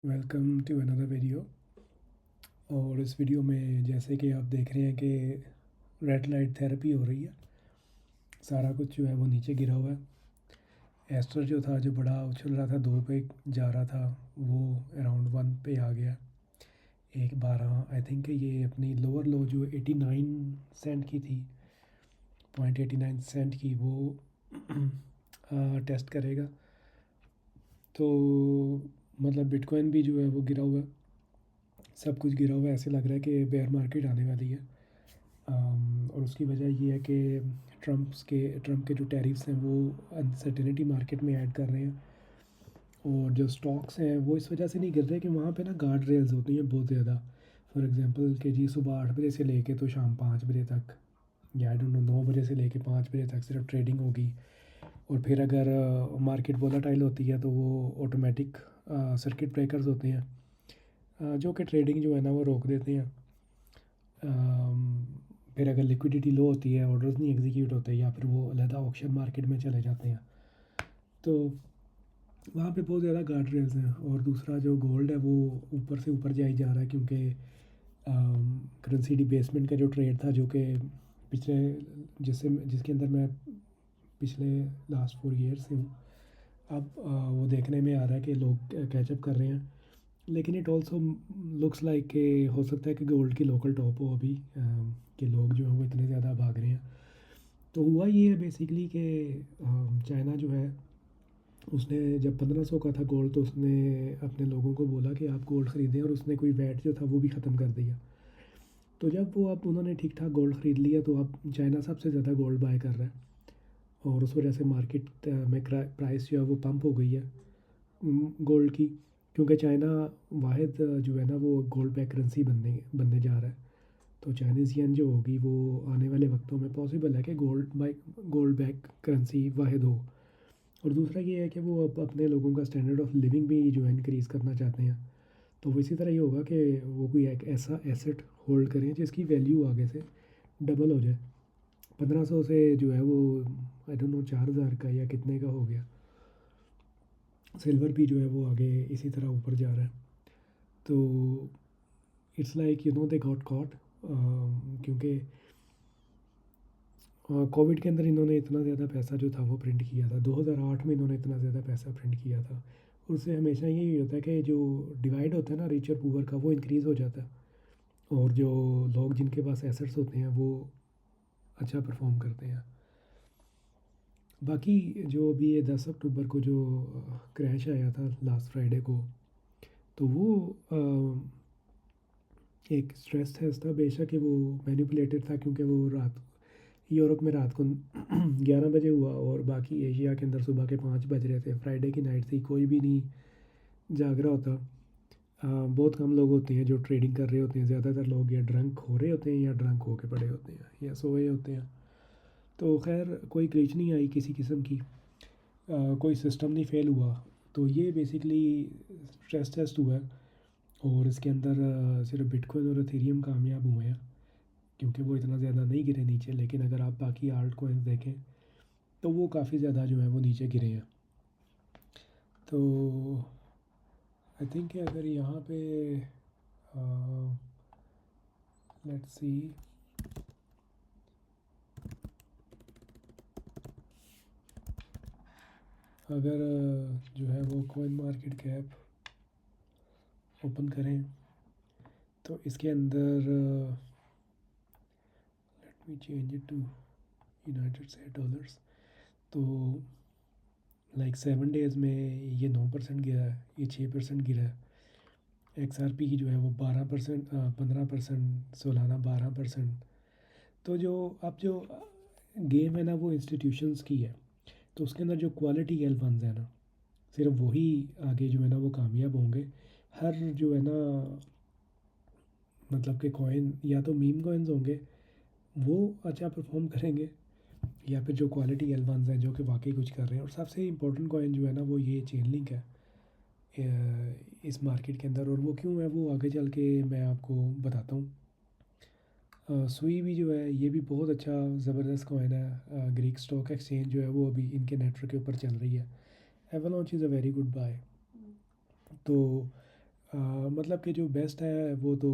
Welcome to another video. और इस video में जैसे कि आप देख रहे हैं कि रेड लाइट थेरेपी हो रही है। सारा कुछ जो है वो नीचे गिरा हुआ है। एस्टर जो था, जो बड़ा उछल रहा था 2 पे जा रहा था, वो अराउंड 1 पे आ गया। 1.12 आई थिंक ये अपनी लोअर लो जो 89 सेंट की थी, 0.89 सेंट की, वो टेस्ट करेगा। तो मतलब बिटकॉइन भी जो है वो गिरा हुआ है, सब कुछ गिरा हुआ है। ऐसे लग रहा है कि बेयर मार्केट आने वाली है। और उसकी वजह ये है कि ट्रम्प के जो टैरिफ्स हैं वो अनसर्टेनिटी मार्केट में ऐड कर रहे हैं। और जो स्टॉक्स हैं वो इस वजह से नहीं गिर रहे कि वहाँ पे ना गार्ड रेल्स होती हैं बहुत ज़्यादा। फॉर एग्जांपल कि जी सुबह 8 बजे से लेके तो शाम 5 बजे तक, या आई डोंट नो 9 बजे से लेके 5 बजे तक सिर्फ ट्रेडिंग होगी। और फिर अगर मार्केट वोलाटाइल होती है तो वो ऑटोमेटिक सर्किट ब्रेकर्स होते हैं, जो कि ट्रेडिंग जो है ना वो रोक देते हैं। फिर अगर लिक्विडिटी लो होती है, ऑर्डर्स नहीं एग्जीक्यूट होते, या फिर वो अलहदा ऑक्शन मार्केट में चले जाते हैं, तो वहाँ पे बहुत ज़्यादा गार्ड रेल्स हैं। और दूसरा जो गोल्ड है वो ऊपर से ऊपर जाई जा रहा है, क्योंकि करेंसी डिबेसमेंट का जो ट्रेड था, जो कि पिछले जिसके अंदर मैं पिछले लास्ट 4 ईयर्स से हूँ, अब वो देखने में आ रहा है कि लोग कैचअप कर रहे हैं। लेकिन इट ऑल्सो लुक्स लाइक कि हो सकता है कि गोल्ड की लोकल टॉप हो अभी, कि लोग जो हैं वो इतने ज़्यादा भाग रहे हैं। तो हुआ ये है बेसिकली कि चाइना जो है, उसने जब 1500 का था गोल्ड, तो उसने अपने लोगों को बोला कि आप गोल्ड ख़रीदें, और उसने कोई वैट जो था वो भी ख़त्म कर दिया। तो जब वो अब उन्होंने ठीक ठाक गोल्ड ख़रीद लिया, तो अब चाइना सबसे ज़्यादा गोल्ड बाय कर रहा है। और उस वजह से मार्केट में प्राइस जो है वो पम्प हो गई है गोल्ड की, क्योंकि चाइना वाहिद जो है ना वो गोल्ड बैक करेंसी बनने जा रहा है। तो चाइनीज़ येन जो होगी वो आने वाले वक्तों में पॉसिबल है कि गोल्ड बैक करेंसी वाहिद हो। और दूसरा ये है कि वो अब अपने लोगों का स्टैंडर्ड ऑफ लिविंग भी जो है इंक्रीज़ करना चाहते हैं। तो वो इसी तरह ये होगा कि वो कोई एक ऐसा एसेट होल्ड करें जिसकी वैल्यू आगे से डबल हो जाए। 1500 से जो है वो आई डोंट नो 4000 का या कितने का हो गया। सिल्वर भी जो है वो आगे इसी तरह ऊपर जा रहा है। तो it's like you know they got caught, क्योंकि कोविड के अंदर इन्होंने इतना ज़्यादा पैसा जो था वो प्रिंट किया था। 2008 में इन्होंने इतना ज़्यादा पैसा प्रिंट किया था। उससे हमेशा यही होता है कि जो डिवाइड होता है ना रिच और पुअर का, वो इंक्रीज़ हो जाता है। और जो लोग जिनके पास एसेट्स होते हैं वो अच्छा परफॉर्म करते हैं। बाकी जो अभी ये 10 अक्टूबर को जो क्रैश आया था लास्ट फ्राइडे को, तो वो एक स्ट्रेस टेस्ट था। बेशक वो मैनिपुलेटेड था, क्योंकि वो रात यूरोप में रात को 11 बजे हुआ, और बाकी एशिया के अंदर सुबह के 5 बज रहे थे। फ्राइडे की नाइट थी, कोई भी नहीं जाग रहा होता। बहुत कम लोग होते हैं जो ट्रेडिंग कर रहे होते हैं। ज़्यादातर लोग या ड्रंक हो रहे होते हैं, या ड्रंक होके पड़े होते हैं, या सोए होते हैं। तो खैर कोई ग्लिच नहीं आई किसी किस्म की, कोई सिस्टम नहीं फेल हुआ। तो ये बेसिकली स्ट्रेस टेस्ट हुआ है। और इसके अंदर सिर्फ बिटकॉइन और एथेरियम कामयाब हुए हैं, क्योंकि वो इतना ज़्यादा नहीं गिरे नीचे। लेकिन अगर आप बाकी आल्ट कॉइन्स देखें तो वो काफ़ी ज़्यादा जो है वो नीचे गिरे हैं। तो आई थिंक अगर यहाँ पे लेट्स सी, अगर जो है वो कॉइन मार्केट कैप ओपन करें तो इसके अंदर let me change it to United State dollars. तो लाइक 7 डेज़ में ये 9% गिरा है, ये 6% गिरा है। XRP की जो है वो 12%, 15% सालाना 12%। तो जो अब जो गेम है ना वो इंस्टीट्यूशंस की है। तो उसके अंदर जो क्वालिटी एल फंड्स है ना, सिर्फ वही आगे जो है ना वो कामयाब होंगे। हर जो है ना, मतलब कि कॉइन या तो मीम कॉइन्स होंगे वो अच्छा परफॉर्म करेंगे, या फिर जो क्वालिटी एल फंड्स हैं जो कि वाकई कुछ कर रहे हैं। और सबसे इम्पोर्टेंट कॉइन जो है ना वो ये चेन लिंक है इस मार्केट के अंदर। और वो क्यों है वो आगे चल के मैं आपको बताता हूँ। सुई भी जो है ये भी बहुत अच्छा ज़बरदस्त कॉइन है। ग्रीक स्टॉक एक्सचेंज जो है वो अभी इनके नेटवर्क के ऊपर चल रही है। Avalanche is a very good buy. तो मतलब कि जो बेस्ट है वो तो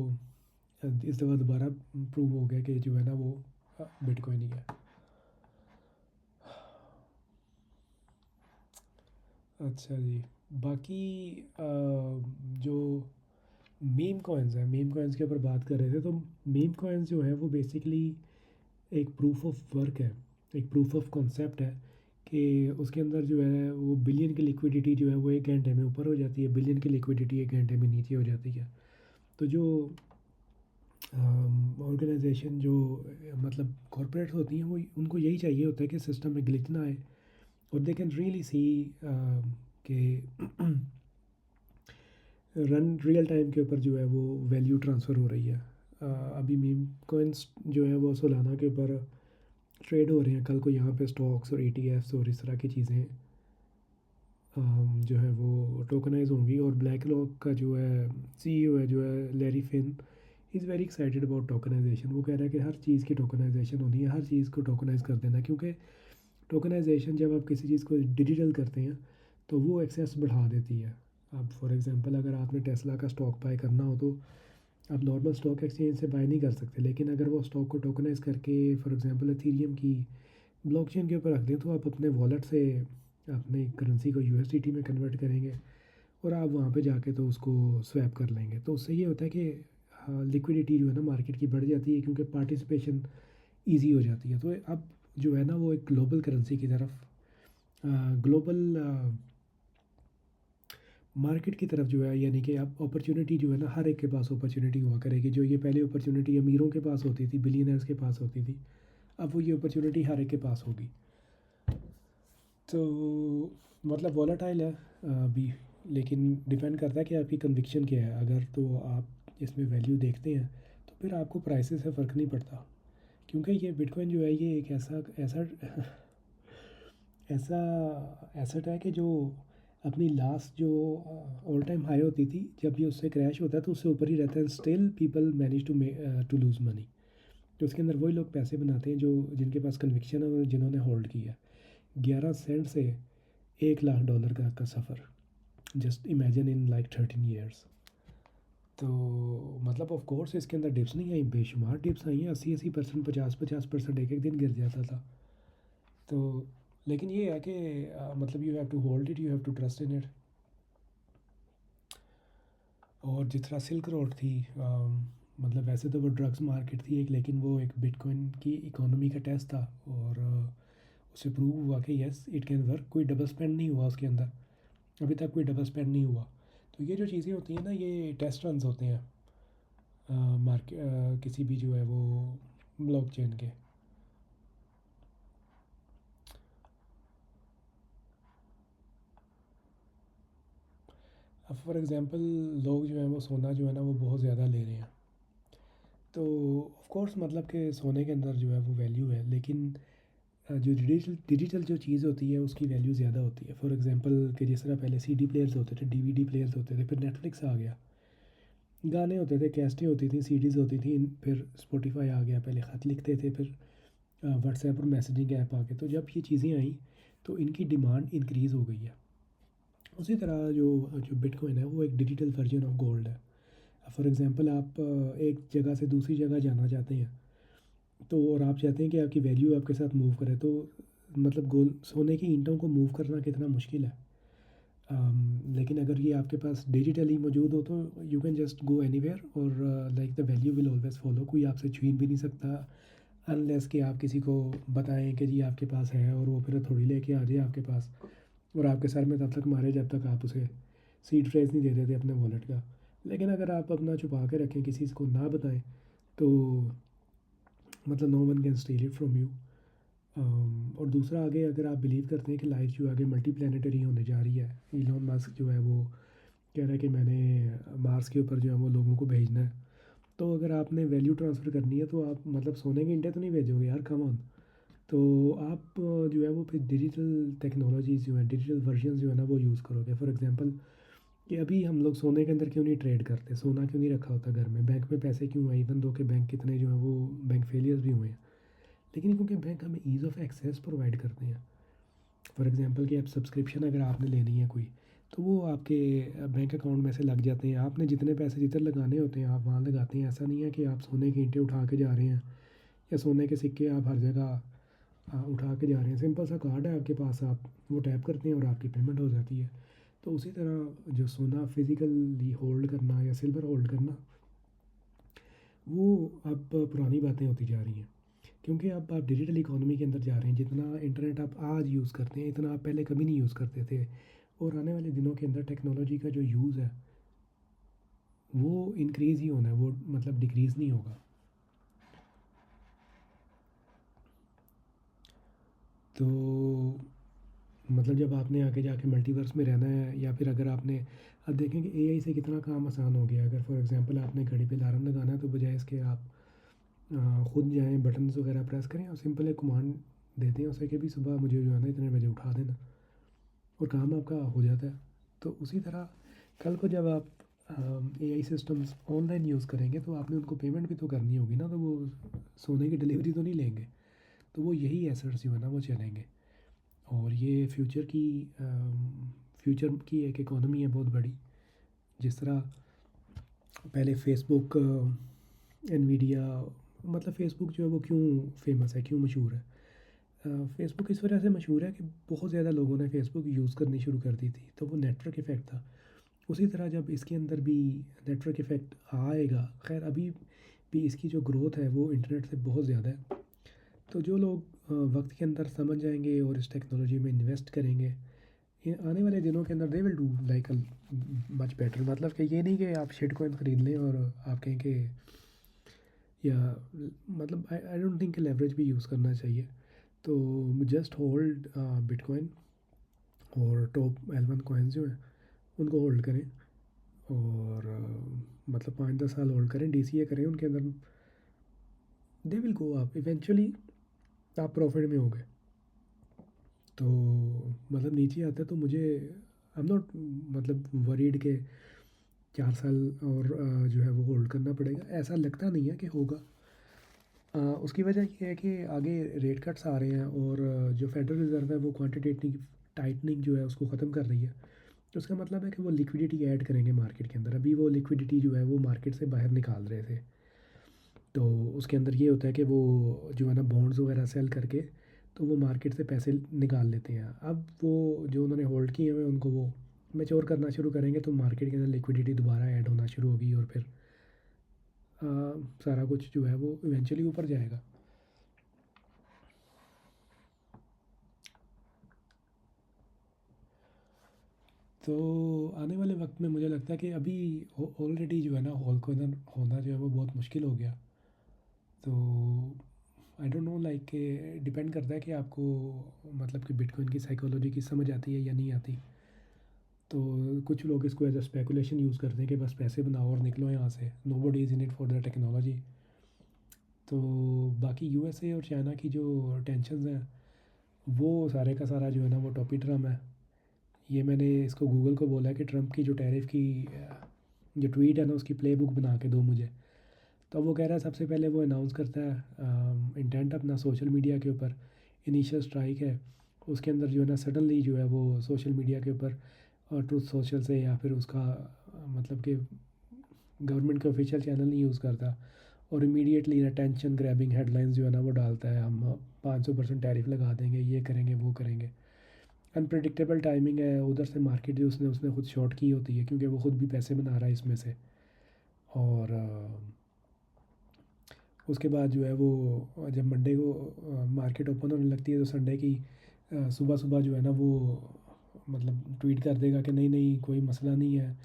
इस दफ़ा दोबारा प्रूव हो गया कि जो है ना वो बिटकॉइन ही है। अच्छा जी, बाकी जो मीम कॉइन्स हैं, मीम कॉइन्स के ऊपर बात कर रहे थे, तो मीम कॉइन्स जो हैं वो बेसिकली एक प्रूफ ऑफ वर्क है, एक प्रूफ ऑफ कॉन्सेप्ट है कि उसके अंदर जो है वो बिलियन की लिक्विडिटी जो है वो 1 घंटे में ऊपर हो जाती है, बिलियन की लिक्विडिटी 1 घंटे में नीचे हो जाती है। तो जो ऑर्गेनाइजेशन जो मतलब कॉरपोरेट्स होती हैं वो उनको यही चाहिए होता है कि सिस्टम में ग्लिच ना आए, और दे कैन रियली सी कि रन रियल टाइम के ऊपर जो है वो वैल्यू ट्रांसफ़र हो रही है। अभी मीम कॉइन्स जो है वो सोलाना के ऊपर ट्रेड हो रहे हैं, कल को यहाँ पे स्टॉक्स और ईटीएफ्स और इस तरह की चीज़ें जो है वो टोकनाइज होंगी। और ब्लैक रॉक का जो है सीईओ है जो है Larry Fink, is very excited about tokenisation. वो कह रहा है कि हर चीज़ की टोकनाइजेशन होनी है, हर चीज़ को टोकनाइज कर देना, क्योंकि टोकनाइजेशन जब आप किसी चीज़ को डिजिटल करते हैं तो वो एक्सेस बढ़ा देती है। अब फॉर एग्जांपल अगर आपने टेस्ला का स्टॉक बाय करना हो तो आप नॉर्मल स्टॉक एक्सचेंज से बाय नहीं कर सकते, लेकिन अगर वो स्टॉक को टोकनाइज करके फॉर एग्जांपल एथीरियम की ब्लॉकचेन के ऊपर रख दें तो आप अपने वॉलेट से अपनी करेंसी को यूएसडीटी में कन्वर्ट करेंगे और आप वहाँ पे जाके तो उसको स्वैप कर लेंगे। तो उससे ये होता है कि लिक्विडिटी जो है ना मार्केट की बढ़ जाती है, क्योंकि पार्टिसिपेशन ईजी हो जाती है। तो अब जो है ना वो एक ग्लोबल करेंसी की तरफ, ग्लोबल मार्केट की तरफ जो है, यानी कि अब अपॉर्चुनिटी जो है ना हर एक के पास अपॉर्चुनिटी हुआ करेगी। जो ये पहले अपॉर्चुनिटी अमीरों के पास होती थी, बिलियनर्स के पास होती थी, अब वो ये अपॉर्चुनिटी हर एक के पास होगी। तो मतलब वॉलेटाइल है अभी, लेकिन डिपेंड करता है कि आपकी कन्विक्शन क्या है। अगर तो आप इसमें वैल्यू देखते हैं तो फिर आपको प्राइसेस से फ़र्क नहीं पड़ता, क्योंकि ये बिटकॉइन जो है ये एक ऐसा ऐसा ऐसा एसेट है कि जो अपनी लास्ट जो ऑल टाइम हाई होती थी, जब ये उससे क्रैश होता है तो उससे ऊपर ही रहता है, still people manage to lose money. तो उसके अंदर वही लोग पैसे बनाते हैं जो जिनके पास कन्विक्शन है और जिन्होंने होल्ड किया। 11 सेंट से $1 लाख का सफ़र, just imagine in like 13 years. तो मतलब ऑफ कोर्स इसके अंदर डिप्स नहीं आई, बेशुमार डिप्स आई हैं, 80-80%, 50-50% एक एक दिन गिर जाता था। तो लेकिन ये है कि मतलब you have to hold it, you have to trust in it. और जिस तरह सिल्क रोड थी, मतलब वैसे तो वो ड्रग्स मार्केट थी एक, लेकिन वो एक बिटकॉइन की इकोनॉमी का टेस्ट था, और उससे प्रूव हुआ कि यस इट कैन वर्क। कोई डबल स्पेंड नहीं हुआ उसके अंदर, अभी तक कोई डबल स्पेंड नहीं हुआ। तो ये जो चीज़ें होती हैं ना ये टेस्ट रन्स होते हैं मार्केट किसी भी जो है वो ब्लॉकचेन के। अब फॉर एग्ज़ाम्पल लोग जो हैं वो सोना जो है ना वो बहुत ज़्यादा ले रहे हैं, तो ऑफ कोर्स मतलब कि सोने के अंदर जो है वो वैल्यू है, लेकिन जो डिजिटल जो चीज़ होती है उसकी वैल्यू ज़्यादा होती है। फॉर एग्ज़ाम्पल कि जिस तरह पहले सीडी प्लेयर्स होते थे, डीवीडी प्लेयर्स होते थे, फिर नेटफ्लिक्स आ गया, गाने होते थे, कैसेटें होती थी, सीडीज़ होती थी, फिर स्पॉटिफाई आ गया, पहले ख़त लिखते थे, फिर व्हाट्सएप और मैसेजिंग ऐप आ गए। तो जब ये चीज़ें आई तो इनकी डिमांड इंक्रीज़ हो गई है। उसी तरह जो जो बिटकॉइन है वो एक डिजिटल वर्जन ऑफ गोल्ड है। फॉर एग्ज़ाम्पल आप एक जगह से दूसरी जगह जाना चाहते हैं, तो और आप चाहते हैं कि आपकी वैल्यू आपके साथ मूव करे, तो मतलब गोल्ड सोने की ईंटों को मूव करना कितना मुश्किल है। लेकिन अगर ये आपके पास डिजिटली मौजूद हो तो you can just go anywhere, और like the value will always follow. कोई आपसे छीन भी नहीं सकता अनलेस कि आप किसी को बताएं कि जी आपके पास है, और वो फिर थोड़ी लेके आ जाए आपके पास और आपके सर में तब तक मारे जब तक आप उसे सीड फ्रेज नहीं दे देते अपने वॉलेट का। लेकिन अगर आप अपना छुपा के रखें, किसी को ना बताएं, तो मतलब no one can steal it from you. और दूसरा आगे अगर आप बिलीव करते हैं कि लाइफ जो आगे मल्टी प्लानिटरी होने जा रही है, इलॉन मस्क जो है वो कह रहा है कि मैंने मार्स के ऊपर जो है वो लोगों को भेजना है, तो अगर आपने वैल्यू ट्रांसफ़र करनी है तो आप मतलब सोने के इंडिया तो नहीं भेजोगे यार, कम ऑन। तो आप जो है वो फिर डिजिटल टेक्नोलॉजीज़ जो है, डिजिटल वर्जन जो है ना वो यूज़ करोगे। फॉर एग्ज़ाम्पल कि अभी हम लोग सोने के अंदर क्यों नहीं ट्रेड करते, सोना क्यों नहीं रखा होता घर में, बैंक में पैसे क्यों हैं, इवन दो के बैंक कितने जो हैं वो बैंक फेलियर्स भी हुए हैं, लेकिन क्योंकि बैंक हमें ईज़ ऑफ एक्सेस प्रोवाइड करते हैं। फॉर एग्जांपल कि आप सब्सक्रिप्शन अगर आपने लेनी है कोई, तो वो आपके बैंक अकाउंट में से लग जाते हैं, आपने जितने पैसे जिधर लगाने होते हैं आप वहाँ लगाते हैं। ऐसा नहीं है कि आप सोने के ईंटें उठा के जा रहे हैं या सोने के सिक्के आप हर जगह उठा के जा रहे हैं। सिंपल सा कार्ड है आपके पास, आप वो टैप करते हैं और आपकी पेमेंट हो जाती है। तो उसी तरह जो सोना फिज़िकली होल्ड करना या सिल्वर होल्ड करना, वो अब पुरानी बातें होती जा रही हैं, क्योंकि अब आप डिजिटल इकोनॉमी के अंदर जा रहे हैं। जितना इंटरनेट आप आज यूज़ करते हैं, इतना आप पहले कभी नहीं यूज़ करते थे, और आने वाले दिनों के अंदर टेक्नोलॉजी का जो यूज़ है वो इंक्रीज़ ही होना है, वो मतलब डिक्रीज़ नहीं होगा। तो मतलब जब आपने आगे जाके मल्टीवर्स में रहना है, या फिर अगर आपने, अब देखें कि एआई से कितना काम आसान हो गया है। अगर फॉर एग्जांपल आपने घड़ी पे अलार्म लगाना है, तो बजाय इसके आप खुद जाएँ, बटन्स वगैरह प्रेस करें और सिंपल एक कमांड देते हैं उसे कि भी सुबह मुझे जो है ना इतने बजे उठा देना, और काम आपका हो जाता है। तो उसी तरह कल को जब आप एआई सिस्टम्स ऑनलाइन यूज़ करेंगे, तो आपने उनको पेमेंट भी तो करनी होगी ना, तो वो सोने की डिलीवरी तो नहीं लेंगे। तो वो यही एसेट्स जो है ना वो चलेंगे, और ये फ्यूचर की एक इकोनॉमी है बहुत बड़ी। जिस तरह पहले फेसबुक, एनवीडिया, मतलब फ़ेसबुक जो है वो क्यों फ़ेमस है, क्यों मशहूर है? फ़ेसबुक इस वजह से मशहूर है कि बहुत ज़्यादा लोगों ने फ़ेसबुक यूज़ करनी शुरू कर दी थी, तो वो नेटवर्क इफ़ेक्ट था। उसी तरह जब इसके अंदर भी नेटवर्क इफ़ेक्ट आएगा, ख़ैर अभी भी इसकी जो ग्रोथ है वो इंटरनेट से बहुत ज़्यादा है। तो जो लोग वक़्त के अंदर समझ जाएँगे और इस टेक्नोलॉजी में इन्वेस्ट करेंगे, ये आने वाले दिनों के अंदर they will do like much better. मतलब कि ये नहीं कि आप शिट कॉइन खरीद लें और आप कहें कि, या मतलब आई डोंट थिंक लेवरेज भी यूज़ करना चाहिए। तो जस्ट होल्ड बिटकॉइन, और टॉप L1 कॉइन्स जो हैं उनको होल्ड करें, और मतलब 5-10 साल होल्ड करें, डीसीए करें उनके अंदर, they will go up eventually, आप प्रॉफिट में होंगे। तो मतलब नीचे आता है तो मुझे, आई एम नॉट मतलब वरीड के 4 साल और जो है वो होल्ड करना पड़ेगा, ऐसा लगता नहीं है कि होगा। उसकी वजह ये है कि आगे रेट कट्स आ रहे हैं, और जो फेडरल रिज़र्व है वो क्वांटिटेटिव टाइटनिंग जो है उसको ख़त्म कर रही है। तो उसका मतलब है कि वो लिक्विडिटी ऐड करेंगे मार्केट के अंदर। अभी वो लिक्विडिटी जो है वो मार्केट से बाहर निकाल रहे थे, तो उसके अंदर ये होता है कि वो जो है ना बॉन्ड्स वगैरह सेल करके, तो वो मार्केट से पैसे निकाल लेते हैं। अब वो जो उन्होंने होल्ड किए हुए हैं उनको वो मैच्योर करना शुरू करेंगे, तो मार्केट के अंदर लिक्विडिटी दोबारा ऐड होना शुरू होगी, और फिर सारा कुछ जो है वो इवेंचुअली ऊपर जाएगा। तो आने वाले वक्त में मुझे लगता है कि अभी ऑलरेडी जो है ना हॉल को होना जो है वो बहुत मुश्किल हो गया। तो आई डोंट नो लाइक के डिपेंड करता है कि आपको मतलब कि बिटकॉइन की साइकोलॉजी की समझ आती है या नहीं आती। तो कुछ लोग इसको एज अ स्पेकुलेशन यूज़ करते हैं कि बस पैसे बनाओ और निकलो यहाँ से, nobody is in it for the technology. तो बाकी यूएसए और चाइना की जो टेंशन्स हैं, वो सारे का सारा जो है ना वो टॉपी ड्रम है। ये मैंने इसको गूगल को बोला है कि ट्रम्प की जो टैरिफ की जो ट्वीट है ना उसकी प्ले बुक बना के दो मुझे। तो वो कह रहा है सबसे पहले वो अनाउंस करता है इंटेंट अपना सोशल मीडिया के ऊपर, इनिशियल स्ट्राइक है, उसके अंदर जो है ना सडनली जो है वो सोशल मीडिया के ऊपर और ट्रुथ सोशल से, या फिर उसका मतलब कि गवर्नमेंट के ऑफिशियल चैनल नहीं यूज़ करता, और इमीडिएटली अटेंशन ग्रैबिंग हेडलाइंस जो है ना वो डालता है, हम 500% टैरिफ लगा देंगे, ये करेंगे वो करेंगे। अनप्रडिक्टेबल टाइमिंग है, उधर से मार्केट जो उसने उसने खुद शॉर्ट की होती है, क्योंकि वो खुद भी पैसे बना रहा है इसमें से। और उसके बाद जो है वो जब मंडे को मार्केट ओपन होने लगती है, तो संडे की सुबह सुबह जो है ना वो मतलब ट्वीट कर देगा कि नहीं नहीं कोई मसला नहीं है,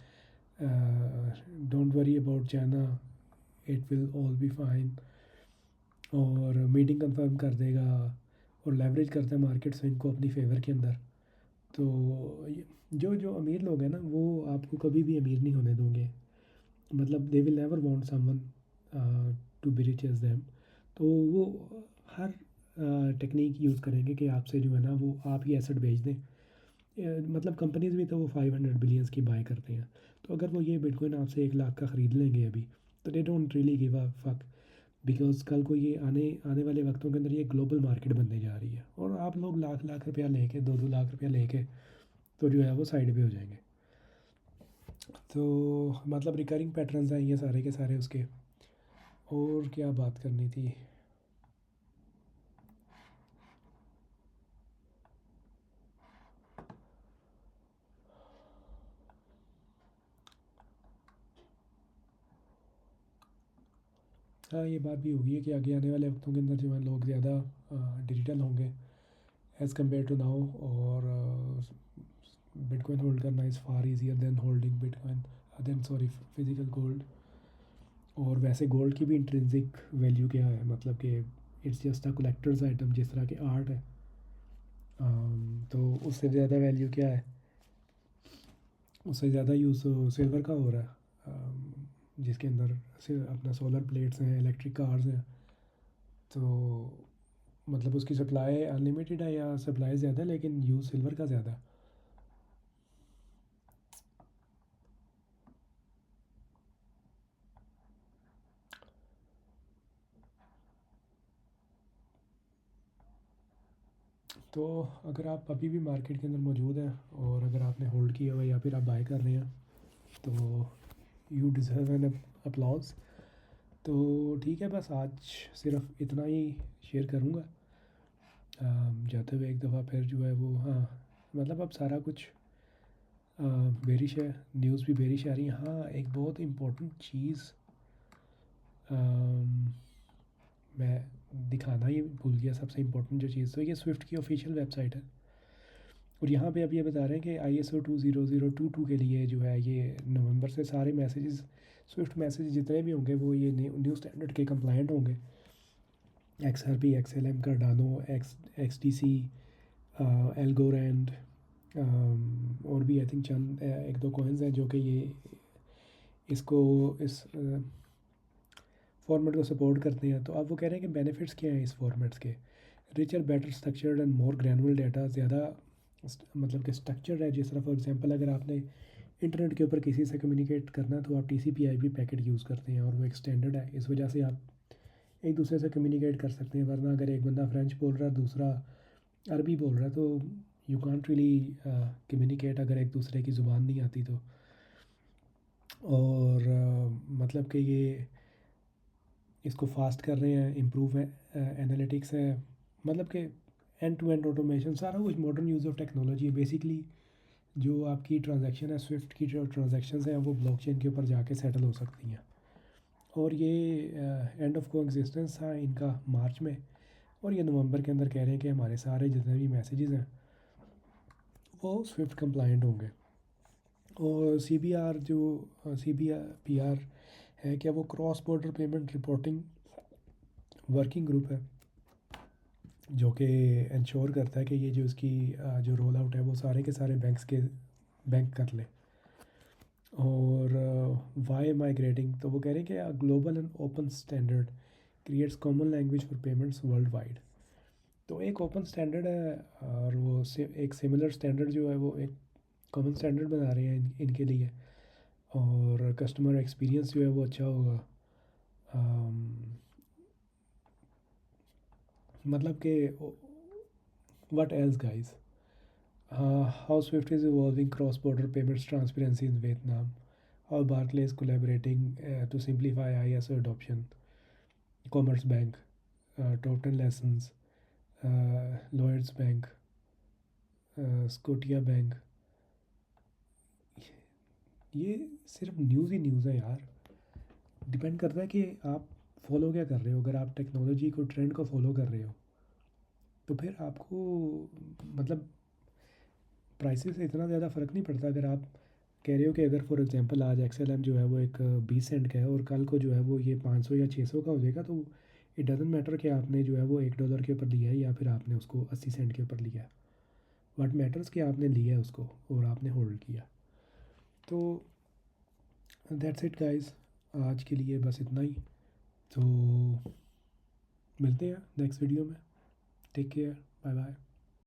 don't worry about China, it will all be fine, और मीटिंग कंफर्म कर देगा, और लेवरेज करता है मार्केट स्विंग को अपनी फेवर के अंदर। तो जो जो अमीर लोग हैं ना वो आपको कभी भी अमीर नहीं होने दोगे, मतलब they will never want someone to be rich as them. तो वो हर टेक्निक यूज़ करेंगे कि आपसे जो है ना वो आप ही एसेट बेच दें, मतलब कंपनीज़ भी तो वो 500 बिलियंस की बाय करते हैं। तो अगर वो ये बिटकॉइन आपसे 1 लाख का ख़रीद लेंगे अभी, तो they don't really give a fuck, because कल को ये आने आने वाले वक्तों के अंदर ये ग्लोबल मार्केट बनने जा रही है, और आप लोग लाख लाख रुपया लेके, 2-2 लाख रुपया लेके, तो जो है वो साइड पे हो जाएंगे। तो मतलब रिकरिंग पैटर्न्स हैं ये सारे के सारे उसके। और क्या बात करनी थी? हाँ, ये बात भी होगी है कि आगे आने वाले वक्तों के अंदर जो है लोग ज़्यादा डिजिटल होंगे एज़ कम्पेयर टू नाउ, और बिटकॉइन होल्ड करना is far easier than holding Bitcoin, then sorry physical gold. और वैसे गोल्ड की भी इंट्रिंसिक वैल्यू क्या है, मतलब कि it's just a collector's item, जिस तरह के आर्ट है। तो उससे ज़्यादा वैल्यू क्या है, उससे ज़्यादा यूज़ सिल्वर का हो रहा है, जिसके अंदर अपना सोलर प्लेट्स हैं, इलेक्ट्रिक कार्स हैं। तो मतलब उसकी सप्लाई अनलिमिटेड है या सप्लाई ज़्यादा है, लेकिन यूज़ सिल्वर का ज़्यादा है। तो अगर आप अभी भी मार्केट के अंदर मौजूद हैं, और अगर आपने होल्ड किया हुआ है या फिर आप बाय कर रहे हैं, तो यू डिज़र्व एन अपलॉज। तो ठीक है, बस आज सिर्फ इतना ही शेयर करूँगा। जाते हुए एक दफ़ा फिर जो है वो, हाँ, मतलब अब सारा कुछ बेरिश है, न्यूज़ भी बेरिश आ रही है। हाँ, एक बहुत इम्पोर्टेंट चीज़ मैं दिखाना ही भूल गया, सबसे इम्पोर्टेंट जो चीज़, तो ये स्विफ्ट की ऑफिशियल वेबसाइट है, और यहाँ पे अब ये बता रहे हैं कि ISO 20022 के लिए जो है ये नवंबर से सारे मैसेजेस, स्विफ्ट मैसेज जितने भी होंगे वो ये न्यू स्टैंडर्ड के कंप्लायंट होंगे। XRP, XLM, Cardano, XDC, Algorand, और भी आई थिंक चंद एक दो कॉइन्स हैं जो कि ये इसको इस फॉर्मेट को सपोर्ट करते हैं। तो अब वो कह रहे हैं कि बेनिफिट्स क्या हैं इस फॉर्मेट्स के। Richer, better structured and more granular data, ज़्यादा मतलब कि स्ट्रक्चर है। जिस तरह फॉर एग्जांपल अगर आपने इंटरनेट के ऊपर किसी से कम्युनिकेट करना है, तो आप TCP/IP पैकेट यूज़ करते हैं, और वो एक स्टैंडर्ड है, इस वजह से आप एक दूसरे से कम्युनिकेट कर सकते हैं। वरना अगर एक बंदा फ्रेंच बोल रहा है, दूसरा अरबी बोल रहा है, तो यू कांट रियली कम्युनिकेट अगर एक दूसरे की ज़ुबान नहीं आती तो। और मतलब कि ये इसको फास्ट कर रहे हैं, इम्प्रूव है, एनालिटिक्स है, मतलब कि एंड टू एंड ऑटोमेशन, सारा कुछ मॉडर्न यूज़ ऑफ टेक्नोलॉजी है। बेसिकली जो आपकी ट्रांजैक्शन है, स्विफ्ट की जो ट्रांजैक्शंस हैं, वो ब्लॉकचेन के ऊपर जाके सेटल हो सकती हैं। और ये एंड ऑफ को एग्जिस्टेंस था इनका मार्च में, और ये नवंबर के अंदर कह रहे हैं कि हमारे सारे जितने भी मैसेजेस हैं वो स्विफ्ट कंप्लायंट होंगे। और CBR जो CBPR है, क्या वो cross border payment reporting working group है, जो कि इंश्योर करता है कि ये जो इसकी जो रोल आउट है वो सारे के सारे बैंक कर ले। और वाई माइग्रेटिंग, तो वो कह रहे हैं कि global and open standard creates common language for payments world wide. तो एक ओपन स्टैंडर्ड है, और वो एक सिमिलर स्टैंडर्ड जो है वो एक कॉमन स्टैंडर्ड बना रहे हैं इनके लिए, और कस्टमर एक्सपीरियंस जो है वो अच्छा होगा। मतलब कि what else guys, how Swift is evolving cross border payments transparency in Vietnam, how Barclays is collaborating to simplify ISO adoption, Commerce Bank, top 10 lessons, Lloyds Bank, Scotia Bank. ये सिर्फ news ही news है यार। Depend करता है कि आप follow क्या कर रहे हो। अगर आप टेक्नोलॉजी को, ट्रेंड को फॉलो कर रहे हो, तो फिर आपको मतलब प्राइसेस से इतना ज़्यादा फ़र्क नहीं पड़ता। अगर आप कह रहे हो कि अगर फॉर एग्जांपल आज XLM जो है वो एक 20 सेंट का है, और कल को जो है वो ये 500 या 600 का हो जाएगा, तो इट डजेंट मैटर कि आपने जो है वो $1 के ऊपर लिया है या फिर आपने उसको 80 सेंट के ऊपर लिया है। व्हाट मैटर्स कि आपने लिया है उसको और आपने होल्ड किया। तो दैट्स इट गाइस, आज के लिए बस इतना ही। तो मिलते हैं नेक्स्ट वीडियो में। Take care, bye bye.